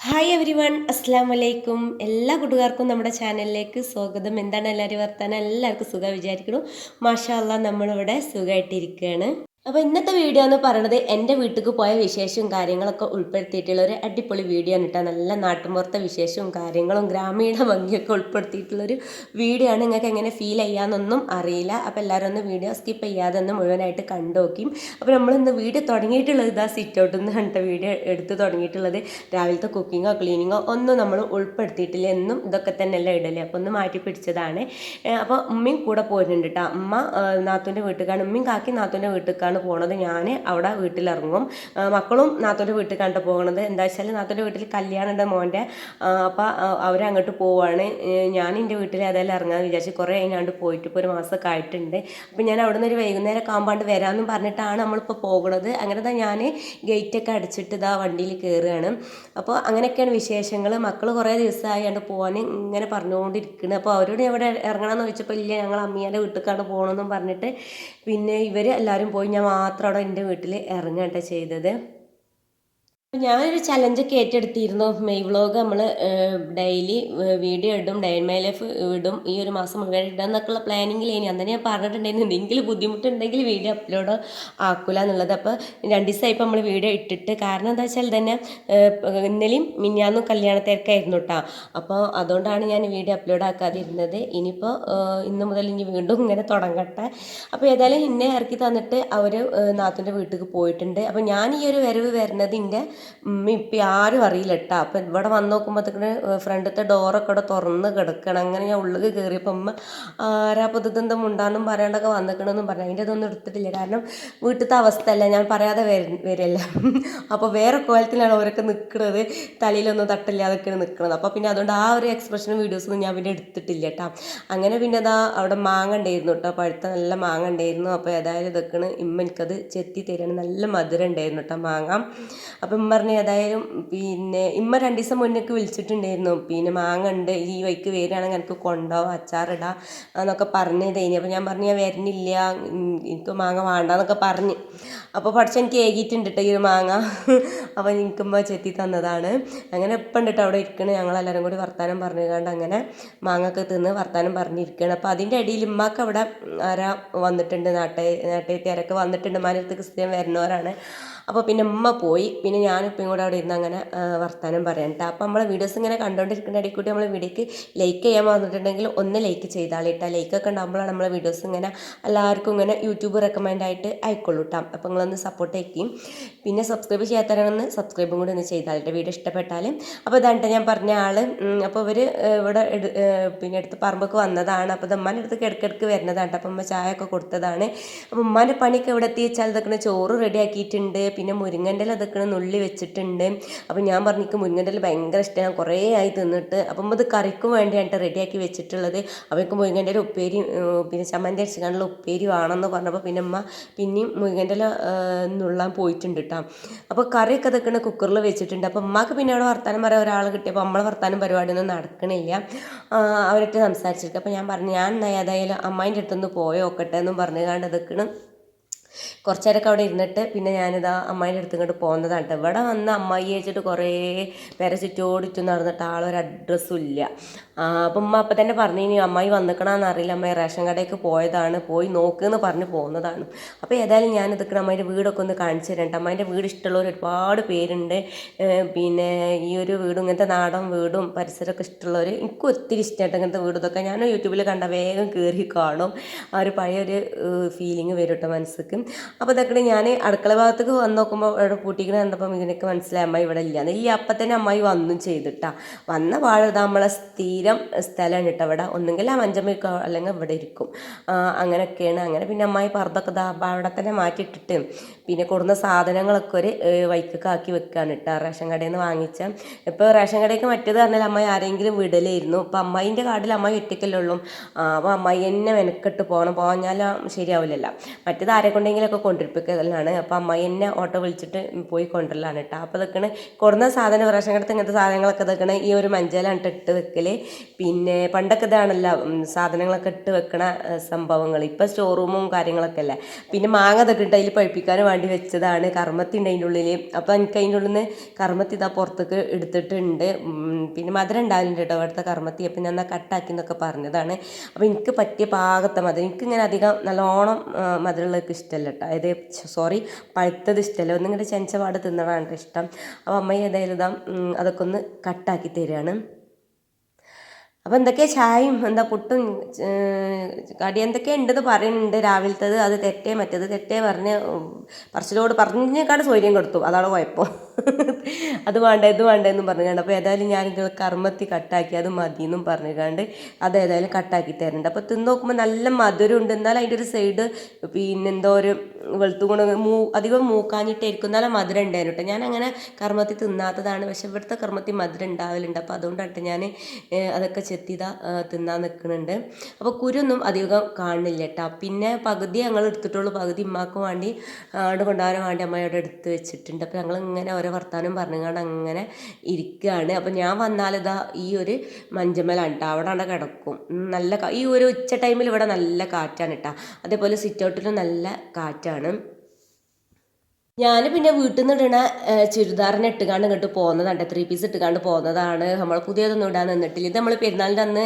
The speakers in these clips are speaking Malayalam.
ഹായ് എവരി വൺ, അസ്സാം വലൈക്കും. എല്ലാ കൂട്ടുകാർക്കും നമ്മുടെ ചാനലിലേക്ക് സ്വാഗതം. എന്താണ് എല്ലാവരും വർത്താനം? എല്ലാവർക്കും സുഖം വിചാരിക്കണം. മാഷാ അല്ലാ, നമ്മളിവിടെ സുഖമായിട്ടിരിക്കുകയാണ്. അപ്പോൾ ഇന്നത്തെ വീഡിയോ എന്ന് പറയുന്നത് എൻ്റെ വീട്ടിലേക്ക് പോയ വിശേഷവും കാര്യങ്ങളൊക്കെ ഉൾപ്പെടുത്തിയിട്ടുള്ള ഒരു അടിപൊളി വീഡിയോ ആണ് കേട്ടോ. നല്ല നാട്ടുമ്പുറത്തെ വിശേഷവും കാര്യങ്ങളും ഗ്രാമീണ ഭംഗിയൊക്കെ ഉൾപ്പെടുത്തിയിട്ടുള്ളൊരു വീഡിയോ ആണ്. നിങ്ങൾക്ക് എങ്ങനെ ഫീൽ ചെയ്യാമെന്നൊന്നും അറിയില്ല. അപ്പോൾ എല്ലാവരും ഒന്ന് വീഡിയോ സ്കിപ്പ് ചെയ്യാതെ ഒന്ന് മുഴുവനായിട്ട് കണ്ടു നോക്കും. അപ്പോൾ നമ്മളിന്ന് വീഡിയോ തുടങ്ങിയിട്ടുള്ളത് ഇതാ സിറ്റ് ഔട്ടിൽ നിന്ന് കണ്ട വീഡിയോ എടുത്ത് തുടങ്ങിയിട്ടുള്ളത്. രാവിലത്തെ കുക്കിങ്ങോ ക്ലീനിങ്ങോ ഒന്നും നമ്മൾ ഉൾപ്പെടുത്തിയിട്ടില്ല. എന്നും ഇതൊക്കെ തന്നെയല്ല ഇടല്. അപ്പോൾ ഒന്ന് മാറ്റി പിടിച്ചതാണ്. അപ്പോൾ ഉമ്മയും കൂടെ പോരുന്നുണ്ട് കേട്ടോ. ഉമ്മ നാത്തൂൻ്റെ വീട്ടിലേക്കാണ്, ഉമ്മയും കാക്കി നാത്തൂൻ്റെ വീട്ടിലേക്കാണ് പോണത്. ഞാൻ അവിടെ വീട്ടിലിറങ്ങും. മക്കളും നാത്തൂൻ്റെ വീട്ടിൽ കണ്ട് പോകുന്നത്. എന്താ വെച്ചാൽ നാത്തൂൻ്റെ വീട്ടിൽ കല്യാണം ഉണ്ട് മോൻ്റെ. അപ്പോൾ അവരങ്ങോട്ട് പോവുകയാണ്. ഞാൻ എൻ്റെ വീട്ടിൽ ഏതായാലും ഇറങ്ങാമെന്ന് വിചാരിച്ചു. കുറേ അതിനാണ്ട് പോയിട്ട് ഇപ്പോൾ ഒരു മാസമൊക്കെ ആയിട്ടുണ്ട്. അപ്പോൾ ഞാൻ അവിടെ നിന്ന് ഒരു വൈകുന്നേരം കാമ്പാണ്ട് വരാമെന്നും പറഞ്ഞിട്ടാണ് നമ്മളിപ്പോൾ പോകുന്നത്. അങ്ങനെ തന്നെ ഞാൻ ഗേറ്റൊക്കെ അടിച്ചിട്ട് ഇതാ വണ്ടിയിൽ കയറുകയാണ്. അപ്പോൾ അങ്ങനെയൊക്കെയാണ് വിശേഷങ്ങൾ. മക്കൾ കുറേ ദിവസമായാണ്ട് പോകാൻ ഇങ്ങനെ പറഞ്ഞുകൊണ്ടിരിക്കുന്നത്. അപ്പോൾ അവരോട് എവിടെ ഇറങ്ങണമെന്ന് ചോദിച്ചപ്പോൾ ഇല്ല, ഞങ്ങൾ അമ്മീൻ്റെ വീട്ടിലേക്കാണ് പോകണമെന്നും പറഞ്ഞിട്ട് പിന്നെ ഇവർ എല്ലാവരും പോയി. ഞാൻ മാത്രം അവിടെ എൻ്റെ വീട്ടിൽ ഇറങ്ങുകയാണ് ചെയ്തത്. ഞാനൊരു ചലഞ്ചൊക്കെ ഏറ്റെടുത്തിരുന്നു. മെയ് വ്ളോഗ് നമ്മൾ ഡെയിലി വീഡിയോ ഇടും, ഡേ ഇൻ മൈ ലൈഫ് ഇടും, ഈ ഒരു മാസം മുഴുവൻ ഇടുക എന്നൊക്കെയുള്ള പ്ലാനിങ്ങിലേനി. അന്നേ ഞാൻ പറഞ്ഞിട്ടുണ്ടായിരുന്നു എന്തെങ്കിലും ബുദ്ധിമുട്ടുണ്ടെങ്കിൽ വീഡിയോ അപ്ലോഡ് ആക്കില്ല എന്നുള്ളത്. അപ്പോൾ 2 ദിവസമായി ഇപ്പോൾ നമ്മൾ വീഡിയോ ഇട്ടിട്ട്. കാരണം എന്താ വെച്ചാൽ തന്നെ ഇന്നലെയും മിനിഞ്ഞാന്നും കല്യാണത്തിരക്കായിരുന്നു കേട്ടോ. അപ്പോൾ അതുകൊണ്ടാണ് ഞാൻ വീഡിയോ അപ്ലോഡ് ആക്കാതിരുന്നത്. ഇനിയിപ്പോൾ ഇന്ന് മുതൽ ഇനി വീണ്ടും ഇങ്ങനെ തുടങ്ങട്ടെ. അപ്പോൾ ഏതായാലും എന്നെ ഇറക്കി തന്നിട്ട് അവർ നാത്തൂൻ്റെ വീട്ടിലേക്ക് പോയിട്ടുണ്ട്. അപ്പോൾ ഞാൻ ഈ ഒരു വരവ് വരുന്നത് എൻ്റെ ഇപ്പം ആരും അറിയില്ല കേട്ടോ. അപ്പം ഇവിടെ വന്ന് നോക്കുമ്പോഴത്തേക്കിന് ഫ്രണ്ടത്തെ ഡോറൊക്കെ ഇവിടെ തുറന്ന് കിടക്കണം. അങ്ങനെ ഞാൻ ഉള്ളിൽ കയറിയപ്പോൾ അമ്മ ആരാ പുതുതെന്താ മുണ്ടാനും പറയാണ്ടൊക്കെ വന്നിക്കണമെന്നും പറഞ്ഞു. അതിൻ്റെ ഇതൊന്നും എടുത്തിട്ടില്ല. കാരണം വീട്ടിലത്തെ അവസ്ഥയല്ല, ഞാൻ പറയാതെ വരില്ല. അപ്പോൾ വേറെ കോലത്തിലാണ് അവരൊക്കെ നിൽക്കുന്നത്, തലയിലൊന്നും തട്ടില്ലാതൊക്കെയാണ് നിൽക്കുന്നത്. അപ്പോൾ പിന്നെ അതുകൊണ്ട് ആ ഒരു എക്സ്പ്രഷനും വീഡിയോസൊന്നും ഞാൻ പിന്നെ എടുത്തിട്ടില്ല കേട്ടോ. അങ്ങനെ പിന്നെ അതാ അവിടെ മാങ്ങ ഉണ്ടായിരുന്നു കേട്ടോ, പഴുത്ത നല്ല മാങ്ങ ഉണ്ടായിരുന്നു. അപ്പോൾ ഏതായാലും ഇതൊക്കെയാണ് ഇമ്മ എനിക്കത് ചെത്തി തരാണ്. നല്ല മധുരം ഉണ്ടായിരുന്നു കേട്ടോ മാങ്ങ. അപ്പം ഇമ്മ പറഞ്ഞ് ഏതായാലും പിന്നെ ഇമ്മ 2 ദിവസം മുന്നേക്ക് വിളിച്ചിട്ടുണ്ടായിരുന്നു. പിന്നെ മാങ്ങ ഉണ്ട്, ഈ വഴിക്ക് വരികയാണെങ്കിൽ എനിക്ക് കൊണ്ടുപോകാം, അച്ചാറിടാം എന്നൊക്കെ പറഞ്ഞതേനി. അപ്പോൾ ഞാൻ പറഞ്ഞു ഞാൻ വരുന്നില്ല, എനിക്ക് മാങ്ങ വേണ്ടാന്നൊക്കെ പറഞ്ഞ്. അപ്പോൾ പഠിച്ച എനിക്ക് ഏകിയിട്ടുണ്ട് കേട്ടോ ഈ ഒരു മാങ്ങ. അപ്പോൾ എനിക്കുമ്മ ചെത്തി തന്നതാണ്. അങ്ങനെ ഇപ്പം ഉണ്ട് കേട്ടോ അവിടെ ഇരിക്കണം. ഞങ്ങളെല്ലാവരും കൂടി വർത്താനം പറഞ്ഞുകൊണ്ട് അങ്ങനെ മാങ്ങൊക്കെ തിന്ന് വർത്താനം പറഞ്ഞിരിക്കുകയാണ്. അപ്പോൾ അതിൻ്റെ ഇടയിൽ ഉമ്മാക്ക് അവിടെ ആരാ വന്നിട്ടുണ്ട്, നാട്ടുകാരൊക്കെ വന്നിട്ടുണ്ട്. മനത്തേക്ക് സ്ഥിരം വരുന്നവരാണ്. അപ്പോൾ പിന്നെ ഉമ്മ പോയി. പിന്നെ ഞാനിപ്പം കൂടെ അവിടെ ഇരുന്ന് അങ്ങനെ വർത്താനം പറയാം കേട്ടോ. അപ്പോൾ നമ്മളെ വീഡിയോസ് ഇങ്ങനെ കണ്ടുകൊണ്ടിരിക്കുന്ന ഇടയിൽ കൂടി നമ്മളെ വീഡിയോക്ക് ലൈക്ക് ചെയ്യാൻ വന്നിട്ടുണ്ടെങ്കിൽ ഒന്ന് ലൈക്ക് ചെയ്താളിട്ടാ. ലൈക്കൊക്കെ ഉണ്ടാകുമ്പോഴാണ് നമ്മളെ വീഡിയോസ് ഇങ്ങനെ എല്ലാവർക്കും ഇങ്ങനെ യൂട്യൂബ് റെക്കമെൻഡ് ആയിട്ട് ആയിക്കൊള്ളൂ കേട്ടോ. അപ്പോൾ നിങ്ങളൊന്ന് സപ്പോർട്ട് ചെയ്യും. പിന്നെ സബ്സ്ക്രൈബ് ചെയ്യാത്തവരൊന്ന് സബ്സ്ക്രൈബും കൂടി ഒന്ന് ചെയ്താളിട്ട് വീഡിയോ ഇഷ്ടപ്പെട്ടാൽ. അപ്പോൾ ഇതാണ് ഞാൻ പറഞ്ഞ ആൾ. അപ്പോൾ ഇവർ ഇവിടെ പിന്നെ അടുത്ത് പറമ്പൊക്കെ വന്നതാണ്. അപ്പോൾ ഇത് ഉമ്മാൻ്റെ അടുത്ത് ഇടയ്ക്കിടയ്ക്ക് വരുന്നതാണ്. അപ്പോൾ ഉമ്മ ചായ ഒക്കെ കൊടുത്തതാണ്. അപ്പോൾ ഉമ്മാൻ്റെ പണിയൊക്കെ ഇവിടെ എത്തി വെച്ചാൽ ഇതൊക്കെ ചോറ് റെഡിയാക്കിയിട്ടുണ്ട്. പിന്നെ മുരിങ്ങൻ്റെ ഇല അതൊക്കെ നുള്ളി വെച്ചിട്ടുണ്ട്. അപ്പോൾ ഞാൻ പറഞ്ഞിക്ക് മുരിങ്ങൻ്റെ ഇല ഭയങ്കര ഇഷ്ടമാണ്, ഞാൻ കുറേ ആയി തിന്നിട്ട്. അപ്പം അത് കറിക്കും വേണ്ടിയാണ് റെഡിയാക്കി വെച്ചിട്ടുള്ളത്. അവർക്ക് മുരിങ്ങൻ്റെ ഇല ഉപ്പേരി പിന്നെ ചമ്മന്തി അരച്ചിക്കാനുള്ള ഉപ്പേരി വേണമെന്ന് പറഞ്ഞപ്പോൾ പിന്നെ അമ്മ പിന്നെയും മുരിങ്ങൻ്റെ ഇല നുള്ളാൻ പോയിട്ടുണ്ട് കേട്ടോ. അപ്പോൾ കറിയൊക്കെ അതൊക്കെ കുക്കറിൽ വെച്ചിട്ടുണ്ട്. അപ്പോൾ അമ്മക്ക് പിന്നെ അവിടെ വർത്താനം പറയാൻ ഒരാൾ കിട്ടിയപ്പോൾ നമ്മളെ വർത്താനം പരിപാടിയൊന്നും നടക്കണില്ല. അവരൊക്കെ സംസാരിച്ചിരിക്കും. അപ്പോൾ ഞാൻ പറഞ്ഞു ഞാൻ ഏതായാലും അമ്മായിൻ്റെ അടുത്തൊന്ന് പോയോക്കട്ടെ എന്നും പറഞ്ഞു കണ്ട് അതൊക്കെയാണ്. കുറച്ച് നേരമൊക്കെ അവിടെ ഇരുന്നിട്ട് പിന്നെ ഞാനിതാ അമ്മായിൻ്റെ അടുത്ത് ഇങ്ങോട്ട് പോകുന്നതാണ് കേട്ടോ. ഇവിടെ വന്ന് അമ്മായി വെച്ചിട്ട് കുറേ പേരെ ചുറ്റോടിച്ചു നടന്നിട്ട് ആളൊരു അഡ്രസ്സും ഇല്ല. അപ്പം ഉമ്മ അപ്പം തന്നെ പറഞ്ഞു ഇനി അമ്മായി വന്നിക്കണമെന്ന് അറിയില്ല, അമ്മായി റേഷൻ കടയ്ക്ക് പോയതാണ്, പോയി നോക്കുമെന്ന് പറഞ്ഞ് പോകുന്നതാണ്. അപ്പോൾ ഏതായാലും ഞാൻ ഇതൊക്കെ അമ്മായിൻ്റെ വീടൊക്കെ ഒന്ന് കാണിച്ചു തരാം കേട്ടോ. അമ്മായിൻ്റെ വീട് ഇഷ്ടമുള്ളവർ ഒരുപാട് പേരുണ്ട്. പിന്നെ ഈ ഒരു വീടും ഇങ്ങനത്തെ നാടൻ വീടും പരിസരമൊക്കെ ഇഷ്ടമുള്ളവർ എനിക്കും ഒത്തിരി ഇഷ്ടമായിട്ട് ഇങ്ങനത്തെ വീടും ഇതൊക്കെ ഞാൻ യൂട്യൂബിൽ കണ്ട വേഗം കയറി കാണും. ആ ഒരു പഴയൊരു ഫീലിംഗ് വരും കേട്ടോ മനസ്സിക്ക്. അപ്പോൾ ഇതൊക്കെ ഞാൻ അടുക്കള ഭാഗത്തേക്ക് വന്ന് നോക്കുമ്പോൾ ഇവിടെ പൂട്ടിക്കണ കണ്ടപ്പം ഇതിനൊക്കെ മനസ്സിലായി അമ്മായി ഇവിടെ ഇല്ല. അപ്പം തന്നെ അമ്മായി വന്നും ചെയ്തിട്ടാ. വന്ന പാഴ നമ്മളെ സ്ഥിരം സ്ഥലമാണ് കേട്ടോ. ഇവിടെ ഒന്നുകിൽ ആ മഞ്ചമ്മയ്ക്കോ അല്ലെങ്കിൽ ഇവിടെ ഇരിക്കും. അങ്ങനെയൊക്കെയാണ്. അങ്ങനെ പിന്നെ അമ്മായി പറതൊക്കെ അവിടെ തന്നെ മാറ്റിയിട്ടിട്ട് പിന്നെ കൊടുന്ന സാധനങ്ങളൊക്കെ ഒരു വൈക്കൊക്കെ ആക്കി വെക്കുകയാണ് കേട്ടോ. റേഷൻ കടയിൽ നിന്ന് വാങ്ങിച്ച. ഇപ്പോൾ റേഷൻ കടയ്ക്ക് മറ്റേത് പറഞ്ഞാൽ അമ്മായി ആരെങ്കിലും വിടലായിരുന്നു. ഇപ്പോൾ അമ്മായിൻ്റെ കാർഡിൽ അമ്മായി ഒറ്റയ്ക്കല്ലേ ഉള്ളൂ. അപ്പോൾ അമ്മായി എന്നെ മെനക്കെട്ട് പോകാൻ ശരിയാവില്ലല്ലോ. മറ്റേത് ആരെ കൊണ്ടെങ്കിലും എപ്പോഴെങ്കിലുമൊക്കെ കൊണ്ടിരിപ്പിക്കലാണ്. അപ്പോൾ അമ്മായി എന്നെ ഓട്ടോ വിളിച്ചിട്ട് പോയി കൊണ്ടുവരലാണ് കേട്ടോ. അപ്പോൾ ഇതൊക്കെയാണ് കൊടുന്ന സാധനം റേഷൻ കടത്ത് ഇങ്ങനത്തെ സാധനങ്ങളൊക്കെ ഇതൊക്കെയാണ് ഈ ഒരു മഞ്ചലാണ് ഇട്ട് വെക്കൽ. പിന്നെ പണ്ടൊക്കെ ഇതാണല്ലോ സാധനങ്ങളൊക്കെ ഇട്ട് വെക്കണ സംഭവങ്ങൾ. ഇപ്പോൾ സ്റ്റോർ റൂമും കാര്യങ്ങളൊക്കെ അല്ലേ. പിന്നെ മാങ്ങ ഇതൊക്കെ ഇട്ട് അതിൽ പഴുപ്പിക്കാൻ വേണ്ടി വെച്ചതാണ്. കർമ്മത്തി ഉണ്ട് അതിൻ്റെ ഉള്ളിൽ. അപ്പോൾ എനിക്ക് അതിൻ്റെ ഉള്ളിൽ നിന്ന് കർമ്മത്തി ഇതാ പുറത്തേക്ക് എടുത്തിട്ടുണ്ട്. പിന്നെ മധുരം ഉണ്ടാവില്ല കേട്ടോ അവിടുത്തെ കർമ്മത്തി. അപ്പം ഞാൻ എന്നാൽ കട്ടാക്കി എന്നൊക്കെ പറഞ്ഞതാണ്. അപ്പോൾ എനിക്ക് പറ്റിയ പാകത്തെ മധുരം, എനിക്കിങ്ങനെ അധികം നല്ലോണം മധുരമുള്ളതൊക്കെ ഇഷ്ടമല്ല കേട്ടോ. സോറി, പഴുത്തത് ഇഷ്ടമല്ല. ഒന്നിങ്ങോട്ട് ചെഞ്ചപാട് തിന്നണമാണ് ഇഷ്ടം. അപ്പോൾ അമ്മ ഏതായാലും ഇതാ അതൊക്കെ ഒന്ന് കട്ടാക്കി തരികയാണ്. അപ്പോൾ എന്തൊക്കെയാണ് ചായയും എന്താ പുട്ടും കടി എന്തൊക്കെയോ ഉണ്ടെന്ന് പറയുന്നുണ്ട് രാവിലത്തത്. അത് തെറ്റേ മറ്റേത് തെറ്റേ പറഞ്ഞ് പറച്ചിലോട് പറഞ്ഞേക്കാട് സൗകര്യം കൊടുത്തു. അതാണ് കുഴപ്പം. അത് വേണ്ട ഇത് വേണ്ട എന്നും പറഞ്ഞുകൊണ്ട്. അപ്പോൾ ഏതായാലും ഞാൻ കർമ്മത്തി കട്ടാക്കി അത് മതിയെന്നും പറഞ്ഞുകൊണ്ട് അത് ഏതായാലും കട്ടാക്കി തരുന്നുണ്ട്. അപ്പോൾ തിന്ന് നോക്കുമ്പോൾ നല്ല മധുരം ഉണ്ട്. എന്നാലും അതിൻ്റെ ഒരു സൈഡ് പിന്നെ എന്തോ ഒരു വെളുത്തുകൊണ്ട് അധികം മൂക്കാഞ്ഞിട്ടായിരിക്കും. എന്നാലും മധുരം ഉണ്ടായിരുന്നു കേട്ടോ. ഞാൻ അങ്ങനെ കർമ്മത്തി തിന്നാത്തതാണ്. പക്ഷെ ഇവിടുത്തെ കർമ്മത്തി മധുരം ഉണ്ടാവലുണ്ട്. അപ്പോൾ അതുകൊണ്ടാണ് ഞാൻ അതൊക്കെ ചെത്തിതാ തിന്നാൻ നിൽക്കുന്നുണ്ട്. അപ്പോൾ കുരൊന്നും അധികം കാണുന്നില്ല കേട്ടോ. പിന്നെ പകുതി ഞങ്ങൾ എടുത്തിട്ടുള്ളൂ, പകുതി ഉമ്മാക്ക് വേണ്ടി അവിടെ കൊണ്ടുപോകാൻ വേണ്ടി അമ്മയോടെ എടുത്ത് വെച്ചിട്ടുണ്ട്. അപ്പോൾ ഞങ്ങൾ ഇങ്ങനെ ഓരോ വർത്താനം പറഞ്ഞുകൊണ്ട് അങ്ങനെ ഇരിക്കുകയാണ്. അപ്പോൾ ഞാൻ വന്നാലിതാ ഈ ഒരു മഞ്ചമലാണ് കേട്ടോ. അവിടെ കിടക്കും. നല്ല ഈ ഒരു ഉച്ച ടൈമിൽ ഇവിടെ നല്ല കാറ്റാണ് കേട്ടോ. അതേപോലെ സിറ്റ് ഔട്ടിലും നല്ല കാറ്റാണ്. ഞാൻ പിന്നെ വീട്ടിൽ നിന്ന് ഇടണ ചുരിദാറിനെ ഇട്ടുകാണ്ട് ഇങ്ങോട്ട് പോകുന്നതാണ്. 3 പീസ് ഇട്ടുകാണ്ട് പോകുന്നതാണ്. നമ്മൾ പുതിയതൊന്നും ഇടാൻ നിന്നിട്ടില്ല. ഇത് നമ്മൾ പെരുന്നാളിൻ്റെ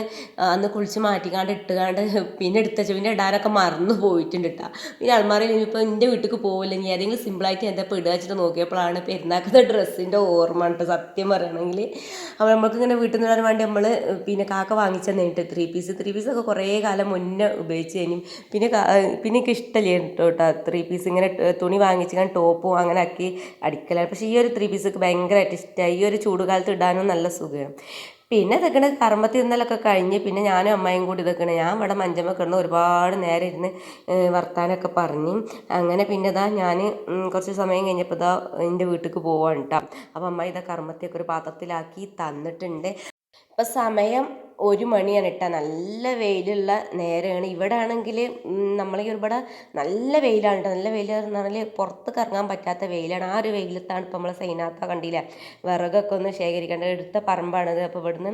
അന്ന് കുളിച്ച് മാറ്റിക്കാണ്ട് ഇട്ടുകാണ്ട് പിന്നെ എടുത്തച്ച് പിന്നെ ഇടാനൊക്കെ മറന്നു പോയിട്ടുണ്ട് കേട്ടോ. പിന്നെ അൽമാരയിൽ ഇനിയിപ്പോൾ എൻ്റെ വീട്ടിലേക്ക് പോകില്ല, ഇനി ഏതെങ്കിലും സിമ്പിളായിട്ട് എന്താ ഇപ്പോൾ ഇടുക വെച്ചിട്ട് നോക്കിയപ്പോഴാണ് പെരുന്നാക്കുന്ന ഡ്രസ്സിൻ്റെ ഓർമ്മ ഉണ്ട് സത്യം പറയുകയാണെങ്കിൽ. അപ്പോൾ നമ്മൾക്ക് ഇങ്ങനെ വീട്ടിൽ നിന്ന് ഇടാൻ വേണ്ടി നമ്മൾ പിന്നെ കാക്ക വാങ്ങിച്ചെന്നിട്ട് 3 പീസൊക്കെ കുറേ കാലം മുന്നേ ഉപയോഗിച്ച് കഴിഞ്ഞു. പിന്നെ എനിക്ക് ഇഷ്ടമല്ലേ കേട്ടോ 3 പീസ് ഇങ്ങനെ തുണി വാങ്ങിച്ച് ടോപ്പ് അങ്ങനെ ആക്കി അടിക്കലാണ്. പക്ഷേ ഈ ഒരു 3 പീസൊക്കെ ഭയങ്കരമായിട്ട് ഇഷ്ടമായി. ഈ ഒരു ചൂടുകാലത്ത് ഇടാനും നല്ല സുഖമാണ്. പിന്നെ ഇതൊക്കെ കർമ്മത്തി ഇന്നലൊക്കെ കഴിഞ്ഞ് പിന്നെ ഞാനും അമ്മയും കൂടി ഇതൊക്കെയാണ്. ഞാൻ ഇവിടെ മഞ്ചമ്മ കിടന്ന് ഒരുപാട് നേരം ഇരുന്ന് വർത്താനൊക്കെ പറഞ്ഞ് അങ്ങനെ പിന്നെ ഇതാ ഞാൻ കുറച്ച് സമയം കഴിഞ്ഞപ്പോൾ ഇതാ എൻ്റെ വീട്ടിലേക്ക് പോവാണ് കേട്ടോ. അപ്പോൾ അമ്മ ഇതാ കർമ്മത്തിയൊക്കെ ഒരു പാത്രത്തിലാക്കി തന്നിട്ടുണ്ട്. ഇപ്പം സമയം 1 മണിയാണ് കേട്ടോ. നല്ല വെയിലുള്ള നേരമാണ്. ഇവിടെ ആണെങ്കിൽ നമ്മളെ ഇവിടെ നല്ല വെയിലാണ് കേട്ടോ. നല്ല വെയിൽ എന്ന് പറഞ്ഞാൽ പുറത്തേക്ക് ഇറങ്ങാൻ പറ്റാത്ത വെയിലാണ്. ആ ഒരു വെയിലത്താണ് ഇപ്പം നമ്മളെ സൈനാത്ത കണ്ടില്ല വിറകൊക്കെ ഒന്ന് ശേഖരിക്കേണ്ടത്. എടുത്ത പറമ്പാണത്. അപ്പോൾ ഇവിടുന്ന്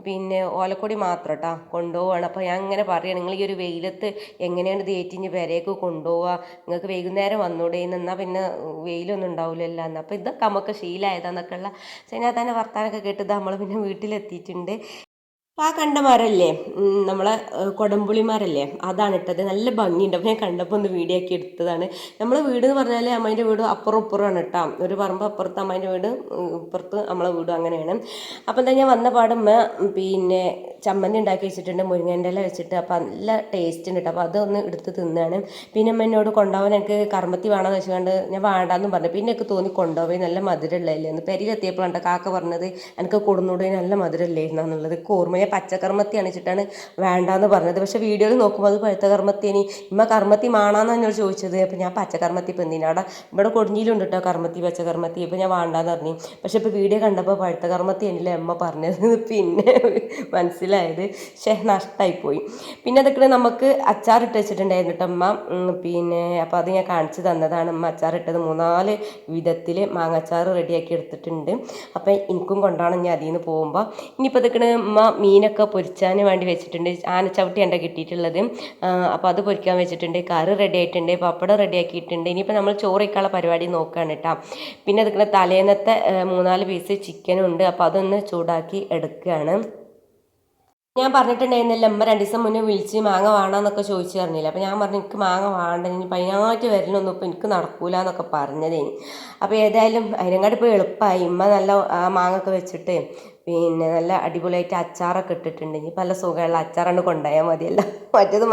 പിന്നെ ഓലക്കൊടി മാത്രം കേട്ടോ കൊണ്ടുപോവാണ്. അപ്പോൾ ഞാൻ അങ്ങനെ പറയുകയാണ്, നിങ്ങൾ ഈ ഒരു വെയിലത്ത് എങ്ങനെയാണ് ഇത് ഏറ്റിഞ്ഞ് പെരേക്ക് കൊണ്ടുപോവുക, നിങ്ങൾക്ക് വൈകുന്നേരം വന്നൂടെ എന്നാൽ പിന്നെ വെയിലൊന്നും ഉണ്ടാവില്ലല്ലോ എന്ന്. അപ്പോൾ ഇതൊക്കെ നമുക്ക് ശീലമായതാന്നൊക്കെ ഉള്ള സൈനാത്താൻ്റെ വർത്താനൊക്കെ കേട്ടത് നമ്മൾ പിന്നെ വീട്ടിലെത്തിയിട്ടുണ്ട്. അപ്പോൾ ആ കണ്ട മരമല്ലേ നമ്മളെ കൊടംപുളി മരമല്ലേ, അതാണ് ഇട്ടത്. നല്ല ഭംഗിയുണ്ട്. അപ്പോൾ ഞാൻ കണ്ടപ്പോൾ ഒന്ന് വീഡിയോ ആക്കി എടുത്തതാണ്. നമ്മളെ വീട് എന്ന് പറഞ്ഞാൽ അമ്മേൻ്റെ വീട് അപ്പുറം ഇപ്പുറമാണ് കേട്ടോ. ഒരു പറമ്പ് അപ്പുറത്ത് അമ്മേൻ്റെ വീട്, ഇപ്പുറത്ത് നമ്മളെ വീടും അങ്ങനെയാണ്. അപ്പോൾ എന്താ ഞാൻ വന്ന പാടുമ്മ പിന്നെ ചമ്മന്തി ഉണ്ടാക്കി വെച്ചിട്ടുണ്ട്, മുരിങ്ങേൻ്റെ ഇല വെച്ചിട്ട്. അപ്പോൾ നല്ല ടേസ്റ്റ് ഉണ്ട് കേട്ടോ. അപ്പോൾ അതൊന്ന് എടുത്ത് തിന്നാണ്. പിന്നെ അമ്മ എന്നോട് കൊണ്ടുപോകാൻ എനിക്ക് കർമ്മത്തി വേണമെന്ന് വെച്ചുകൊണ്ട് ഞാൻ വേണ്ടാന്നും പറഞ്ഞു. പിന്നെ എനിക്ക് തോന്നി കൊണ്ടുപോയി നല്ല മധുരമുള്ളതല്ലേ എന്ന്. പെരിയിലെത്തിയപ്പോഴാണ് കാക്ക പറഞ്ഞത് എനിക്ക് കൊടുന്നൂടെ നല്ല മധുരമില്ലായിരുന്നു എന്നുള്ളത്. ഓർമ്മ പച്ചക്കർമ്മത്തിയാണ് വെച്ചിട്ടാണ് വേണ്ടാന്ന് പറഞ്ഞത്. പക്ഷേ വീഡിയോയിൽ നോക്കുമ്പോൾ അത് പഴുത്ത കർമ്മത്തിയാണ്. ഇമ്മ കർമ്മത്തി മാണാന്ന് എന്നോട് ചോദിച്ചത്. അപ്പോൾ ഞാൻ പച്ചക്കർമ്മത്തി ഇപ്പം എന്തിനാ അവിടെ ഇവിടെ കൊടിഞ്ഞിലുണ്ട് കേട്ടോ കർമ്മത്തി പച്ചക്കർമ്മത്തി. ഇപ്പോൾ ഞാൻ വേണ്ടാന്ന് പറഞ്ഞു. പക്ഷേ ഇപ്പോൾ വീഡിയോ കണ്ടപ്പോൾ പഴുത്ത കർമ്മത്തി ആണല്ലേ അമ്മ പറഞ്ഞത്. പിന്നെ മനസ്സിലായത് നഷ്ടമായിപ്പോയി. പിന്നെ അതൊക്കെ നമുക്ക് അച്ചാറിട്ട് വെച്ചിട്ടുണ്ടായിരുന്നു കേട്ടോ അമ്മ. പിന്നെ അപ്പോൾ അത് ഞാൻ കാണിച്ചു തന്നതാണ്. അമ്മ അച്ചാറിട്ടത് 3-4 വിധത്തിൽ മാങ്ങാച്ചാറ് റെഡിയാക്കി എടുത്തിട്ടുണ്ട്. അപ്പോൾ എനിക്കും കൊണ്ടാണ് ഞാൻ അതിൽ നിന്ന് പോകുമ്പോൾ. ഇനിയിപ്പോൾ ഇതൊക്കെ അമ്മ മീനൊക്കെ പൊരിച്ചാൻ വേണ്ടി വെച്ചിട്ടുണ്ട്. ആനച്ചവിട്ടിയാണ് കിട്ടിയിട്ടുള്ളത്. അപ്പോൾ അത് പൊരിക്കാൻ വെച്ചിട്ടുണ്ട്. കറി റെഡി ആയിട്ടുണ്ട്, പപ്പടം റെഡി ആക്കിയിട്ടുണ്ട്. ഇനിയിപ്പോൾ നമ്മൾ ചോറ് വയ്ക്കാനുള്ള പരിപാടി നോക്കുകയാണ് കേട്ടോ. പിന്നെ അതുപോലെ തലേന്നത്തെ 3-4 പീസ് ചിക്കനും ഉണ്ട്. അപ്പോൾ അതൊന്ന് ചൂടാക്കി എടുക്കുകയാണ്. ഞാൻ പറഞ്ഞിട്ടുണ്ടായിരുന്നില്ല അമ്മ 2 ദിവസം മുന്നേ വിളിച്ച് മാങ്ങ വേണമെന്നൊക്കെ ചോദിച്ചു പറഞ്ഞില്ല. അപ്പോൾ ഞാൻ പറഞ്ഞു എനിക്ക് മാങ്ങ വേണ്ട, ഇനി പതിനായിട്ട് വരലൊന്നും ഇപ്പോൾ എനിക്ക് നടക്കൂല എന്നൊക്കെ പറഞ്ഞതേനി. അപ്പോൾ ഏതായാലും അതിനെക്കാട്ട് ഇപ്പോൾ എളുപ്പമായി. ഉമ്മ നല്ല മാങ്ങൊക്കെ വെച്ചിട്ട് പിന്നെ നല്ല അടിപൊളിയായിട്ട് അച്ചാറൊക്കെ ഇട്ടിട്ടുണ്ട്. ഇനി പല സുഖമുള്ള അച്ചാറാണ് കൊണ്ടുപോയാൽ മതിയല്ല. മറ്റേത്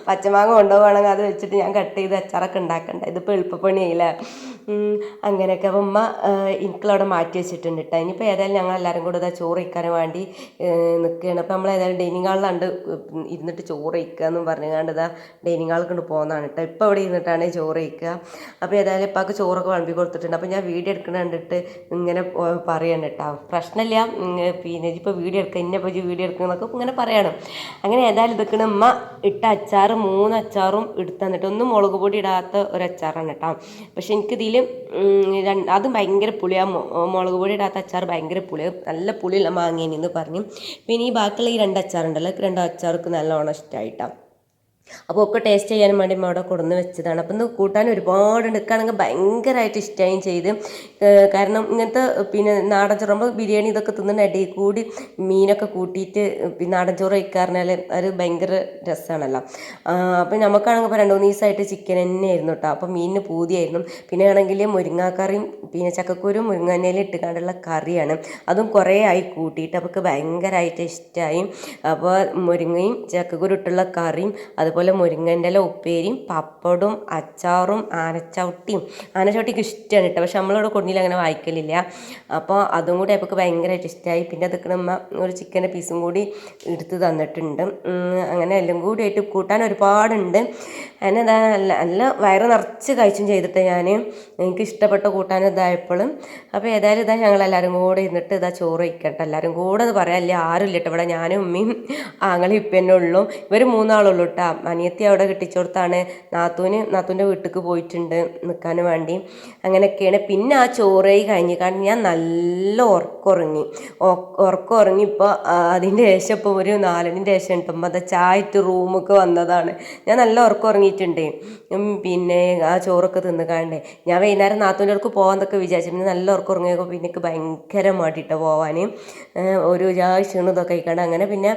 പച്ചമാങ്ങ കൊണ്ടുപോകുകയാണെങ്കിൽ അത് വെച്ചിട്ട് ഞാൻ കട്ട് ചെയ്ത് അച്ചാറൊക്കെ ഉണ്ടാക്കണ്ട. ഇതിപ്പോൾ എളുപ്പപ്പണിയായില്ല. അങ്ങനെയൊക്കെ. അപ്പം ഉമ്മ എനിക്കവിടെ മാറ്റി വെച്ചിട്ടുണ്ട് കേട്ടോ. ഇനിയിപ്പോൾ ഏതായാലും ഞങ്ങൾ എല്ലാവരും കൂടെ ഇതാ ചോറ് വയ്ക്കാൻ വേണ്ടി നിൽക്കുകയാണ്. അപ്പോൾ നമ്മൾ ഏതായാലും ഡൈനിങ് ഹാളിലാണ്ട് ഇരുന്നിട്ട് ചോറ് വയ്ക്കുക എന്നും പറഞ്ഞുകൊണ്ട് ഇതാ ഡൈനിങ് ഹാളിൽ കൊണ്ട് പോകുന്നതാണ് കേട്ടോ. ഇപ്പോൾ ഇവിടെ ഇരുന്നിട്ടാണ് ചോറ് വയ്ക്കുക. അപ്പോൾ ഏതായാലും ഇപ്പൊക്കെ ചോറൊക്കെ വിളമ്പി കൊടുത്തിട്ടുണ്ട്. അപ്പോൾ ഞാൻ വീഡിയോ എടുക്കണ കണ്ടിട്ട് ഇങ്ങനെ പറയണം കേട്ടോ. പ്രശ്നമില്ല, പിന്നെ ഇപ്പോൾ വീഡിയോ എടുക്കുക ഇന്നപ്പോൾ വീഡിയോ എടുക്കുക എന്നൊക്കെ ഇങ്ങനെ പറയണം. അങ്ങനെ ഏതായാലും ഇതൊക്കെ ഉമ്മ ഇട്ട അച്ചാർ 3 അച്ചാറും എടുത്ത് തന്നിട്ട് ഒന്നും മുളക് പൊടി ഇടാത്ത ഒരു അച്ചാറാണ് കേട്ടോ. പക്ഷെ എനിക്കിതിൽ അത് ഭയങ്കര പുളിയാണ്, മുളക് പൊടി ഇടാത്ത അച്ചാർ ഭയങ്കര പുളിയാണ്, നല്ല പുളിയുള്ള മാങ്ങേനെന്ന് പറഞ്ഞു. പിന്നെ ഈ ബാക്കിയുള്ള ഈ 2 അച്ചാറുണ്ടല്ലോ, 2 അച്ചാർക്ക് നല്ലോണം ഇഷ്ടമായിട്ടാണ്. അപ്പോൾ ഒക്കെ ടേസ്റ്റ് ചെയ്യാനും വേണ്ടി അവിടെ കൊടുന്ന് വെച്ചതാണ്. അപ്പം ഇന്ന് കൂട്ടാൻ ഒരുപാട് എടുക്കുകയാണെങ്കിൽ ഭയങ്കരമായിട്ട് ഇഷ്ടമായും ചെയ്ത്. കാരണം ഇങ്ങനത്തെ പിന്നെ നാടൻ ചോറുമ്പോൾ ബിരിയാണി ഇതൊക്കെ തിന്നുന്ന ഇടയിൽ കൂടി മീനൊക്കെ കൂട്ടിയിട്ട് നാടൻ ചോറ് കഴിക്കാറിഞ്ഞാൽ അത് ഭയങ്കര രസമാണല്ലോ. അപ്പം നമുക്കാണെങ്കിൽ ഇപ്പോൾ 2-3 ദിവസമായിട്ട് ചിക്കൻ തന്നെയായിരുന്നു കേട്ടോ. അപ്പം മീനിന് പൂതിയായിരുന്നു. പിന്നെ ആണെങ്കിൽ മുരിങ്ങാക്കറിയും പിന്നെ ചക്കക്കുരും മുരിങ്ങാനയിലും ഇട്ടുകൊണ്ടുള്ള കറിയാണ്. അതും കുറേ ആയി കൂട്ടിയിട്ട് അവർക്ക് ഭയങ്കരമായിട്ട് ഇഷ്ടമായി. അപ്പോൾ മുരിങ്ങയും ചക്കക്കുരു ഇട്ടുള്ള കറിയും അതുപോലെ മുരിങ്ങൻ്റെ ഇല ഉപ്പേരിയും പപ്പടും അച്ചാറും ആനച്ചവിട്ടിക്ക് ഇഷ്ടമാണ് കേട്ടോ. പക്ഷെ നമ്മളിവിടെ കൊണ്ടില്ല അങ്ങനെ വായിക്കലില്ല. അപ്പോൾ അതും കൂടി അവർക്ക് ഭയങ്കരമായിട്ട് ഇഷ്ടമായി. പിന്നെ അതൊക്കെ നമ്മ ഒരു ചിക്കൻ്റെ പീസും കൂടി എടുത്ത് തന്നിട്ടുണ്ട്. അങ്ങനെ എല്ലാം കൂടി ആയിട്ട് കൂട്ടാൻ ഒരുപാടുണ്ട്. അതിന് നല്ല വയറ് നിറച്ച് കഴിച്ചും ചെയ്തിട്ട് എനിക്ക് ഇഷ്ടപ്പെട്ട കൂട്ടാൻ ഇതായപ്പോഴും. അപ്പോൾ ഏതായാലും ഞങ്ങളെല്ലാവരും കൂടെ ഇരുന്നിട്ട് ചോറ് വയ്ക്കട്ടെ. എല്ലാവരും കൂടെ എന്ന് പറയാനില്ല, ആരും ഇല്ല കേട്ടോ. ഇവിടെ ഞാനും ഉമ്മയും ആങ്ങളും ഇപ്പം തന്നെ ഉള്ളൂ. ഇവർ 3 ആളുള്ളൂ കേട്ടോ. അനിയത്തി അവിടെ കെട്ടിച്ചോടത്താണ്, നാത്തൂൻ്റെ വീട്ടിലേക്ക് പോയിട്ടുണ്ട് നിൽക്കാൻ വേണ്ടി. അങ്ങനെയൊക്കെയാണ്. പിന്നെ ആ ചോറ് കഴിഞ്ഞ് കാരണം ഞാൻ നല്ല ഉറക്കം ഇപ്പോൾ അതിൻ്റെ ശേഷം ഇപ്പോൾ ഒരു 4-ൻ്റെ ശേഷം കിട്ടുമ്പോൾ അത് ചായറ്റ് റൂമൊക്കെ വന്നതാണ്. ഞാൻ നല്ല ഉറക്കം ഉറങ്ങിയിട്ടുണ്ട്. പിന്നെ ആ ചോറൊക്കെ തിന്നുകാണ്ട് ഞാൻ വൈകുന്നേരം നാത്തൂൻ്റെ അടുക്ക് പോകാമെന്നൊക്കെ വിചാരിച്ചു. പിന്നെ നല്ല ഉറക്കം ഉറങ്ങിയപ്പോൾ പിന്നെ എനിക്ക് ഭയങ്കര മടിയിട്ട് പോകാൻ, ഒരു ക്ഷീണം ഇതൊക്കെ കഴിക്കാണ്ട്. അങ്ങനെ പിന്നെ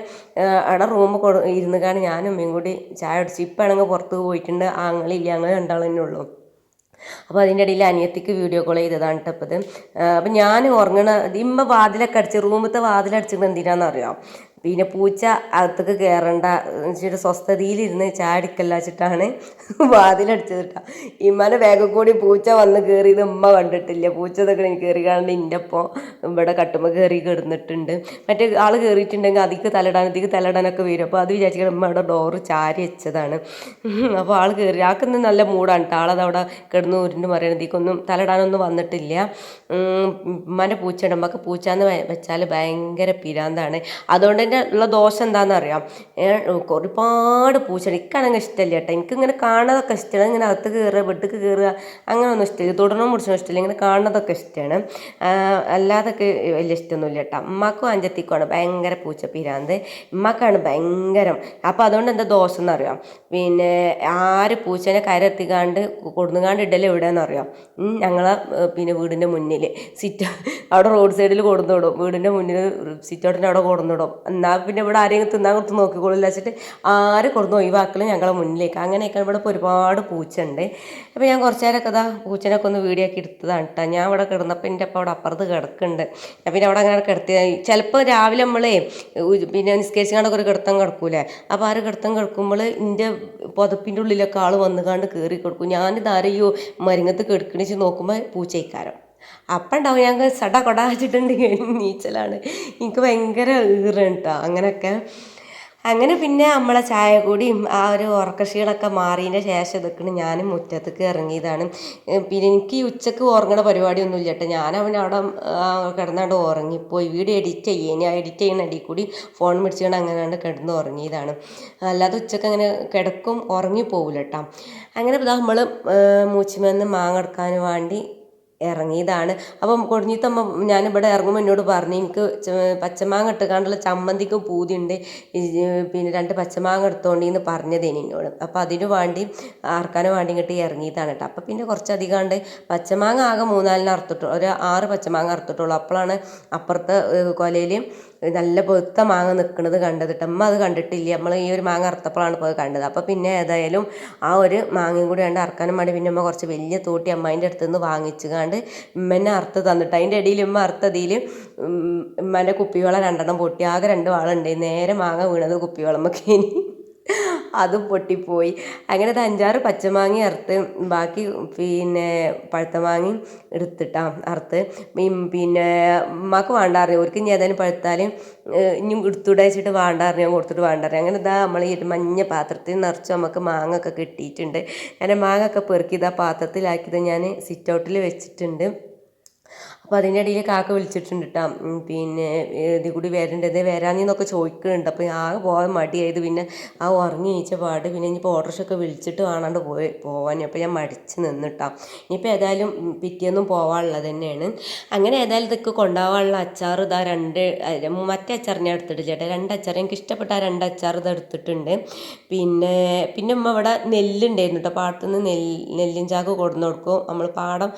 അവിടെ റൂം ഇരുന്ന് കാണാൻ ഞാനും ഉമ്മയും കൂടി ചായ അടിച്ചു. ഇപ്പം ആണെങ്കിൽ പുറത്ത് പോയിട്ടുണ്ട്, ആങ്ങളില്ല, ഞങ്ങൾ 2 ആൾ തന്നെ ഉള്ളൂ. അപ്പോൾ അതിൻ്റെ ഇടയിൽ അനിയത്തിക്ക് വീഡിയോ കോൾ ചെയ്തതാണ് കേട്ടത്. അപ്പം ഞാൻ ഇമ്മ വാതിലൊക്കെ അടിച്ച് റൂമത്തെ വാതിലടിച്ചിട്ട് എന്തിനാണെന്നറിയാം, പിന്നെ പൂച്ച അകത്തേക്ക് കയറേണ്ട ഇച്ചിരി സ്വസ്ഥതയിലിരുന്ന് ചാടിക്കല്ല വെച്ചിട്ടാണ് വാതിലടിച്ചതിട്ടാ. ഇമ്മാൻ്റെ ബാഗിൽ കൂടി പൂച്ച വന്ന് കയറിയത് ഉമ്മ കണ്ടിട്ടില്ല. പൂച്ച ഇതൊക്കെ കയറി കാണുന്നത് എൻ്റെ ഒപ്പം ഇവിടെ കട്ടുമ്പോൾ കയറി കിടന്നിട്ടുണ്ട്. മറ്റേ ആൾ കയറിയിട്ടുണ്ടെങ്കിൽ അതിക്ക് തലയിടാനൊക്കെ വരും. അപ്പോൾ അത് വിചാരിച്ചിട്ട് ഉമ്മ അവിടെ ഡോറ് ചാരി വെച്ചതാണ്. അപ്പോൾ ആൾ കയറി ആൾക്കിന്ന് നല്ല മൂടാണ് കേട്ടോ. ആളതവിടെ കിടന്ന് ഉരുണ്ട് മറിയണം, ഇതിക്കൊന്നും തലയിടാനൊന്നും വന്നിട്ടില്ല. ഉമ്മാൻ്റെ പൂച്ചയുണ്ട്, ഉമ്മക്ക് പൂച്ചയെന്ന് വെച്ചാൽ ഭയങ്കര പിരാന്താണ്. അതുകൊണ്ട് തന്നെ ഉള്ള ദോഷം എന്താണെന്നറിയാം, ഒരുപാട് പൂച്ചയാണ്. എനിക്കാണെങ്കിൽ ഇഷ്ടമില്ല കേട്ടോ. എനിക്കിങ്ങനെ കാണുന്നതൊക്കെ ഇഷ്ടമാണ്. ഇങ്ങനെ അകത്ത് കയറുക വീട്ടിലേക്ക് കയറുക അങ്ങനെയൊന്നും ഇഷ്ടമില്ല. തുടരണം മുടിച്ചോ ഇഷ്ടമില്ല. ഇങ്ങനെ കാണുന്നതൊക്കെ ഇഷ്ടമാണ്, അല്ലാതൊക്കെ വലിയ ഇഷ്ടമൊന്നുമില്ല കേട്ടോ. ഉമ്മാക്കും അഞ്ചത്തിക്കുമാണ് ഭയങ്കര പൂച്ച പിരാന്ത്, ഉമ്മാക്കാണ് ഭയങ്കരം. അപ്പോൾ അതുകൊണ്ട് എന്താ ദോഷം എന്നറിയാം, പിന്നെ ആര് പൂച്ചേനെ കയറെത്തിക്കാണ്ട് കൊടുന്നുകാണ്ട് ഇടൽ എവിടെയെന്നറിയാം, ഞങ്ങളെ പിന്നെ വീടിൻ്റെ മുന്നിൽ അവിടെ റോഡ് സൈഡിൽ കൊടുന്നിടും. വീടിൻ്റെ മുന്നിൽ സിറ്റൗട്ടിൻ്റെ അവിടെ കൊടുന്നിടും. എന്നാൽ പിന്നെ ഇവിടെ ആരെങ്കിലും തിന്നാൻ കൊടുത്ത് നോക്കിക്കോളില്ല വെച്ചിട്ട് ആര് കൊടുന്ന് ഒഴിവാക്കലും ഞങ്ങളെ മുന്നിലേക്ക്. അങ്ങനെയൊക്കെ ഇവിടെ ഇപ്പോൾ ഒരുപാട് പൂച്ച ഉണ്ട്. അപ്പോൾ ഞാൻ കുറച്ച് നേരമൊക്കെ പൂച്ചനൊക്കെ ഒന്ന് വീഡിയോ ആക്കി എടുത്തതാണ് കേട്ടോ. ഞാൻ ഇവിടെ കിടന്നപ്പോൾ എൻ്റെ അപ്പം അവിടെ അപ്പുറത്ത് കിടക്കുന്നുണ്ട്. പിന്നെ അവിടെ അങ്ങനെ കിടത്തി ചിലപ്പോൾ രാവിലെ നമ്മളെ പിന്നെ നിസ്കരിച്ചാണ്ടൊക്കെ ഒരു കിടത്തം കിടക്കൂലേ, അപ്പോൾ ആ ഒരു കിടത്തം കിടക്കുമ്പോൾ എൻ്റെ പുതപ്പിൻ്റെ ഉള്ളിലൊക്കെ ആൾ വന്നുകാണ്ട് കയറി കൊടുക്കും. ഞാനിതാരെയോ മരുങ്ങത്ത് കിടക്കണിച്ച് നോക്കുമ്പോൾ പൂച്ചയിക്കാരം അപ്പം ഉണ്ടാവും. ഞങ്ങൾ സട കൊടാച്ചിട്ടുണ്ടെങ്കിൽ നീച്ചലാണ്. എനിക്ക് ഭയങ്കര ഈറാണ് കേട്ടോ. അങ്ങനെ പിന്നെ നമ്മളെ ചായ കൂടിയും ആ ഒരു ഉറക്കക്ഷീണമൊക്കെ മാറിയതിൻ്റെ ശേഷം ഇതൊക്കെ ഞാനും മുറ്റത്തേക്ക് ഇറങ്ങിയതാണ്. പിന്നെ എനിക്ക് ഈ ഉച്ചക്ക് ഉറങ്ങണ പരിപാടിയൊന്നും ഇല്ല കേട്ടോ. ഞാൻ അവിടെ കിടന്നാണ്ട് ഉറങ്ങിപ്പോയി. വീഡിയോ എഡിറ്റ് ചെയ്യുക, ആ എഡിറ്റ് ചെയ്യുന്ന അടിയിൽ കൂടി ഫോൺ പിടിച്ചുകൊണ്ട് അങ്ങനെയാണ്ട് കിടന്ന് ഉറങ്ങിയതാണ്. അല്ലാതെ ഉച്ചക്ക് അങ്ങനെ കിടക്കും ഉറങ്ങിപ്പോവില്ല കേട്ടോ. അങ്ങനെ നമ്മൾ മൂച്ചിമേന്ന് മാങ്ങ എടുക്കാൻ വേണ്ടി ഇറങ്ങിയതാണ്. അപ്പം കൊടിഞ്ഞിത്തമ്മ ഞാനിവിടെ ഇറങ്ങുമ്പോൾ എന്നോട് പറഞ്ഞു എനിക്ക് പച്ചമാങ്ങ ഇട്ടുകാണ്ടുള്ള ചമ്മന്തിക്കും പൂതിയുണ്ട്, പിന്നെ 2 പച്ചമാങ്ങ എടുത്തോണ്ടിന്ന് പറഞ്ഞതേന് എന്നോട്. അപ്പം അതിന് വേണ്ടി ആർക്കാനും വേണ്ടി ഇങ്ങോട്ട് ഇറങ്ങിയതാണ് കേട്ടോ. അപ്പം പിന്നെ കുറച്ചധികം പച്ചമാങ്ങ ആകെ 3-4 അറുത്തിട്ടുള്ളൂ, ഒരു 6 പച്ചമാങ്ങ അറുത്തിട്ടുള്ളൂ. അപ്പോഴാണ് അപ്പുറത്തെ കൊലയിൽ നല്ല പൊത്ത മാങ്ങ നിൽക്കുന്നത് കണ്ടത് കേട്ടോ. അമ്മ അത് കണ്ടിട്ടില്ല, നമ്മൾ ഈ ഒരു മാങ്ങ അറുത്തപ്പോഴാണ് ഇപ്പോൾ കണ്ടത്. അപ്പോൾ പിന്നെ ഏതായാലും ആ ഒരു മാങ്ങയും കൂടി കണ്ട് അറക്കാനും വേണ്ടി പിന്നെ അമ്മ കുറച്ച് വലിയ തോട്ടി അമ്മേൻ്റെ അടുത്ത് നിന്ന് വാങ്ങിച്ചു കണ്ട് ഉമ്മനെ അറുത്ത് തന്നിട്ട് അതിൻ്റെ ഇടയിൽ ഉമ്മ അറുത്തതിൽ ഉമ്മേൻ്റെ കുപ്പിവെള്ളം 2 പൊട്ടി. ആകെ 2 വാളുണ്ട്, നേരെ മാങ്ങ വീണത് കുപ്പിവെള്ളമൊക്കെ ഇനി അതും പൊട്ടിപ്പോയി. അങ്ങനെ 5-6 പച്ചമാങ്ങ അറുത്ത് ബാക്കി പിന്നെ പഴുത്ത മാങ്ങയും അറുത്ത് പിന്നെ ഉമ്മാക്ക് വേണ്ടാറിഞ്ഞു. അവർക്ക് ഇനി ഏതായാലും പഴുത്താൽ ഇനിയും എടുത്തുവിടെ വെച്ചിട്ട് വേണ്ടാറിഞ്ഞു, ഞാൻ കൊടുത്തിട്ട് വേണ്ടാറിഞ്ഞു. അങ്ങനെ നമ്മൾ ഈ മഞ്ഞ പാത്രത്തിൽ നിറച്ച് നമുക്ക് മാങ്ങ ഒക്കെ കിട്ടിയിട്ടുണ്ട്. അങ്ങനെ മാങ്ങ ഒക്കെ പെറുക്കി പാത്രത്തിലാക്കിയത് ഞാൻ സിറ്റ് ഔട്ടിൽ വെച്ചിട്ടുണ്ട്. അപ്പോൾ അതിൻ്റെ ഇടയിൽ കാക്ക വിളിച്ചിട്ടുണ്ട് കേട്ടോ. പിന്നെ ഇതിൽ കൂടി വരേണ്ടത് വരാനെന്നൊക്കെ ചോദിക്കുന്നുണ്ട്. അപ്പോൾ ആകെ പോകാൻ മടിയായത്. പിന്നെ ആ ഉറങ്ങി നീച്ച പാട് പിന്നെ ഇനിയിപ്പോൾ ഓട്ടോറിക്ഷയൊക്കെ വിളിച്ചിട്ട് വേണാണ്ട് പോവാൻ. അപ്പോൾ ഞാൻ മടിച്ച് നിന്നിട്ടാ. ഇനിയിപ്പോൾ ഏതായാലും പിറ്റേന്നും പോകാനുള്ളത് തന്നെയാണ്. അങ്ങനെ ഏതായാലും ഇതൊക്കെ കൊണ്ടുപോകാനുള്ള അച്ചാർ ഇതാ മറ്റേ അച്ചാർ ഞാൻ എടുത്തിട്ടില്ല ചേട്ടാ. 2 അച്ചാർ എനിക്ക് ഇഷ്ടപ്പെട്ട ആ 2 അച്ചാർ ഇത് എടുത്തിട്ടുണ്ട്. പിന്നെ ഉമ്മ ഇവിടെ നെല്ലുണ്ടായിരുന്നു കേട്ടോ. പാടത്തുനിന്ന് നെല്ലിൻ ചാക്ക് കൊടുന്ന് കൊടുക്കും. നമ്മൾ പാടം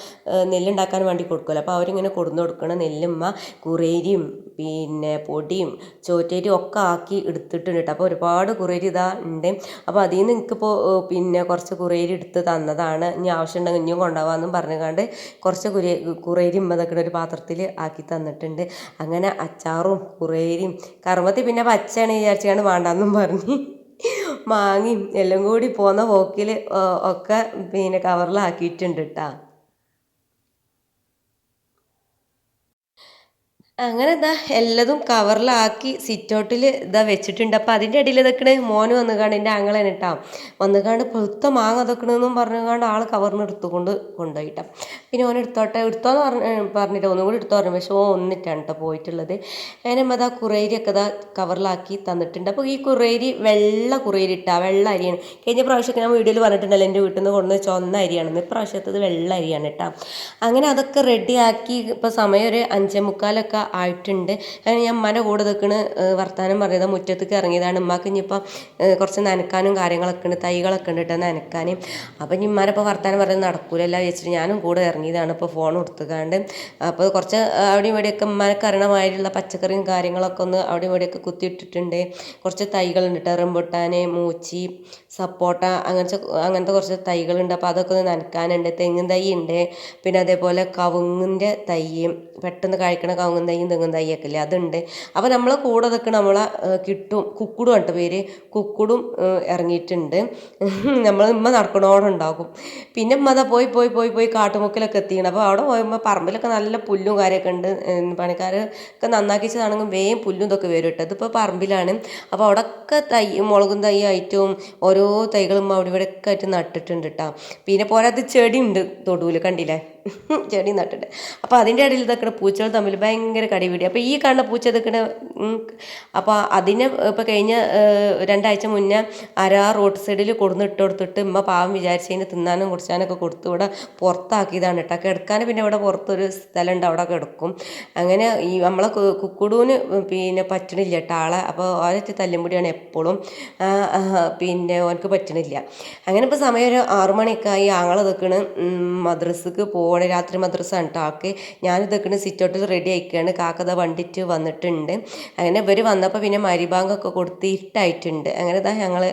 നെല്ലുണ്ടാക്കാൻ വേണ്ടി കൊടുക്കുമല്ലോ. അപ്പോൾ അവരിങ്ങനെ കൊടുന്ന് കൊടുക്കണം. നെല്ലുമ്മ കുറേരിയും പിന്നെ പൊടിയും ചോറ്റരിയും ഒക്കെ ആക്കി എടുത്തിട്ടുണ്ട് കേട്ടോ. അപ്പോൾ ഒരുപാട് കുറേരി ഇതാ ഉണ്ട്. അപ്പോൾ അതിൽ നിന്ന് എനിക്കിപ്പോൾ പിന്നെ കുറച്ച് കുറേരി എടുത്ത് തന്നതാണ്. ഇനി ആവശ്യമുണ്ടെങ്കിൽ ഇനിയും കൊണ്ടുപോകാമെന്നും പറഞ്ഞുകൊണ്ട് കുറച്ച് കുറേരി ഇതൊക്കെ ഒരു പാത്രത്തിൽ ആക്കി തന്നിട്ടുണ്ട്. അങ്ങനെ അച്ചാറും കുറേരിയും കറുമത്തി പിന്നെ പച്ചയാണ് വിചാരിച്ചാണ് വേണ്ടാന്നും പറഞ്ഞ് മാങ്ങയും എല്ലാം കൂടി പോന്ന പോക്കിൽ ഒക്കെ പിന്നെ കവറിലാക്കിയിട്ടുണ്ട് കേട്ടോ. അങ്ങനെ ഇതാ എല്ലതും കവറിലാക്കി സിറ്റൗട്ടിൽ ഇതാ വെച്ചിട്ടുണ്ട്. അപ്പോൾ അതിൻ്റെ ഇടയിൽ ഇതൊക്കെ മോന് വന്നുകാണ്ട് എൻ്റെ ആങ്ങളേനെ ഇട്ടാ വന്നുകാണ്ട് പഴുത്ത മാങ്ങ ഇതൊക്കണെന്നും പറഞ്ഞുകൊണ്ട് ആൾ കവറിന് എടുത്തുകൊണ്ട് കൊണ്ടുപോയിട്ടാ. പിന്നെ ഓൻ എടുത്തോന്ന് പറഞ്ഞിട്ട് ഒന്നും കൂടി എടുത്തോ പറഞ്ഞു. പക്ഷേ ഒന്നിട്ടാണ് കേട്ടോ പോയിട്ടുള്ളത്. അങ്ങനെ അതാ കുറേരിയൊക്കെ ഇതാ കവറിലാക്കി തന്നിട്ടുണ്ട്. അപ്പോൾ ഈ കുറേരി വെള്ള കുറേരി ഇട്ടാ വെള്ള അരിയാണ്. കഴിഞ്ഞ പ്രാവശ്യമൊക്കെ ഞാൻ വീഡിയോയിൽ പറഞ്ഞിട്ടുണ്ടല്ലോ എൻ്റെ വീട്ടിൽ നിന്ന് കൊണ്ടുവന്ന് ചുവന്ന അരിയാണെന്ന്. ഇപ്രാവശ്യത്തത് വെള്ള അരിയാണ് കേട്ടോ. അങ്ങനെ അതൊക്കെ റെഡിയാക്കി ഇപ്പോൾ സമയം ഒരു 5:45 ആയിട്ടുണ്ട്. അങ്ങനെ ഞാൻ ഉമ്മാൻ്റെ കൂടെ നിൽക്കണ് വർത്താനം പറഞ്ഞത് മുറ്റത്തേക്ക് ഇറങ്ങിയതാണ്. ഉമ്മാക്ക് ഇനിയിപ്പോൾ കുറച്ച് നനക്കാനും കാര്യങ്ങളൊക്കെ ഉണ്ട്, തൈകളൊക്കെ ഉണ്ട് കേട്ടോ നനക്കാൻ. അപ്പം ഇനി ഉമ്മാരപ്പോൾ വർത്താനം പറയുന്നത് നടക്കൂലല്ല വെച്ചിട്ട് ഞാനും കൂടെ ഇറങ്ങിയതാണ്. ഇപ്പോൾ ഫോൺ കൊടുത്തുകാണ്ട് അപ്പോൾ കുറച്ച് അവിടെയും ഇവിടെയൊക്കെ ഉമ്മാനൊക്കെ അറിയണമായിട്ടുള്ള പച്ചക്കറിയും കാര്യങ്ങളൊക്കെ ഒന്ന് അവിടെയും ഇവിടെയൊക്കെ കുത്തിയിട്ടിട്ടുണ്ട്. കുറച്ച് തൈകളുണ്ട് കേട്ടോ. റംബുട്ടാൻ, മൂച്ചി, സപ്പോട്ട അങ്ങനത്തെ കുറച്ച് തൈകളുണ്ട്. അപ്പോൾ അതൊക്കെ ഒന്ന് നനക്കാനുണ്ട്. തെങ്ങും തൈ ഉണ്ട്. പിന്നെ അതേപോലെ കവുങ്ങിൻ്റെ തൈ, പെട്ടെന്ന് കഴിക്കണ കവുങ്ങും തൈയും തെങ്ങും തൈയൊക്കെ ഇല്ലേ അതുണ്ട്. അപ്പോൾ നമ്മളെ കൂടെ നിൽക്കണം നമ്മളെ കിട്ടും കുക്കുടും ഉണ്ട് പേര്. കുക്കുടും ഇറങ്ങിയിട്ടുണ്ട്. നമ്മൾ നടക്കണോടുണ്ടാകും. പിന്നെ അതാ പോയി കാട്ടുമുക്കിലൊക്കെ എത്തിക്കണം. അപ്പോൾ അവിടെ പോയുമ്പോൾ പറമ്പിലൊക്കെ നല്ല പുല്ലും കാര്യമൊക്കെ ഉണ്ട്. പണിക്കാരൊക്കെ നന്നാക്കിച്ചതാണെങ്കിൽ വേഗം പുല്ലും ഇതൊക്കെ വരും കേട്ടോ. ഇതിപ്പോൾ പറമ്പിലാണ്. അപ്പോൾ അവിടെയൊക്കെ മുളകും തൈ ആയിട്ടും ഓരോ തൈകളും അവിടെ ഇവിടെയൊക്കെ ആയിട്ട് നട്ടിട്ടുണ്ട് കേട്ടോ. പിന്നെ പോരാത് ചെടി ഉണ്ട് തൊടുവിൽ കണ്ടില്ലേ, ചെടി നട്ടിട്ട്. അപ്പോൾ അതിൻ്റെ ഇടയിൽ ഇതൊക്കെ പൂച്ചകൾ തമ്മിൽ ഭയങ്കര കടിപിടി. അപ്പോൾ ഈ കാണുന്ന പൂച്ച ഇതൊക്കെ അപ്പോൾ അതിനെ ഇപ്പോൾ കഴിഞ്ഞ 2 ആഴ്ച മുന്നേ റോഡ് സൈഡിൽ ഇട്ട് കൊടുത്തിട്ട് ഉമ്മ പാവം വിചാരിച്ചതിന് തിന്നാനും കുടിച്ചാനൊക്കെ കൊടുത്ത് ഇവിടെ പുറത്താക്കിയതാണ് കേട്ടോ. കിടക്കാൻ പിന്നെ ഇവിടെ പുറത്തൊരു സ്ഥലമുണ്ട്, അവിടെ കിടക്കും. അങ്ങനെ ഈ നമ്മളെ കുക്കുടൂന് പിന്നെ പറ്റണില്ല കേട്ടോ ആളെ. അപ്പോൾ ഓരോ തല്ലുംപൊടിയാണ് എപ്പോഴും. പിന്നെ ഓനക്ക് പറ്റണില്ല. അങ്ങനെ ഇപ്പോൾ സമയം ഒരു 6 മണിയൊക്കെ ആയി. ആങ്ങളെ നിൽക്കണ് മദ്രസക്ക് പോകണേ. രാത്രി മദ്രസ ആണ് കേട്ടോ ആൾക്ക്. ഞാനിതൊക്കെ സിറ്റൗട്ടിൽ റെഡി ആയിക്കുകയാണ്. കാക്കത വണ്ടിട്ട് വന്നിട്ടുണ്ട്. അങ്ങനെ ഇവർ വന്നപ്പോൾ പിന്നെ മരിബാങ്കൊക്കെ കൊടുത്ത് ഇട്ടായിട്ടുണ്ട്. അങ്ങനെ ഇതാ ഞങ്ങൾ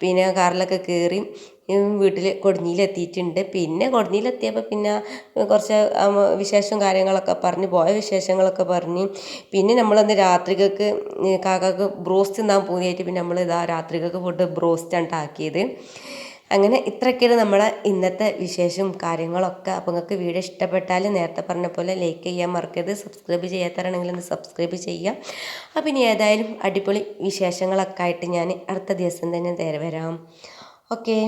പിന്നെ കാറിലൊക്കെ കയറി വീട്ടിൽ കൊടിഞ്ഞിയിലെത്തിയിട്ടുണ്ട്. പിന്നെ കൊടിഞ്ഞിയിലെത്തിയപ്പോൾ പിന്നെ കുറച്ച് വിശേഷം കാര്യങ്ങളൊക്കെ പറഞ്ഞ് പോയ വിശേഷങ്ങളൊക്കെ പറഞ്ഞ് പിന്നെ നമ്മളന്ന് രാത്രികൾക്ക് കാക്കക്ക് ബ്രോസ്റ്റ് തിന്നാൻ പൂതിയായിട്ട് പിന്നെ നമ്മൾ ഇതാ രാത്രികൾക്ക് ഫുഡ് ബ്രോസ്റ്റാണ് ആക്കിയത്. അങ്ങനെ ഇത്രയൊക്കെയാണ് നമ്മളെ ഇന്നത്തെ വിശേഷം കാര്യങ്ങളൊക്കെ. അപ്പോൾ നിങ്ങൾക്ക് വീഡിയോ ഇഷ്ടപ്പെട്ടാൽ നേരത്തെ പറഞ്ഞ പോലെ ലൈക്ക് ചെയ്യാൻ മറക്കരുത്. സബ്സ്ക്രൈബ് ചെയ്യാത്തവരാണെങ്കിൽ ഒന്ന് സബ്സ്ക്രൈബ് ചെയ്യുക. അപ്പോൾ ഇനി ഏതായാലും അടിപൊളി വിശേഷങ്ങളൊക്കെ ആയിട്ട് ഞാൻ അടുത്ത ദിവസം തന്നെ വരാം. ഓക്കേ.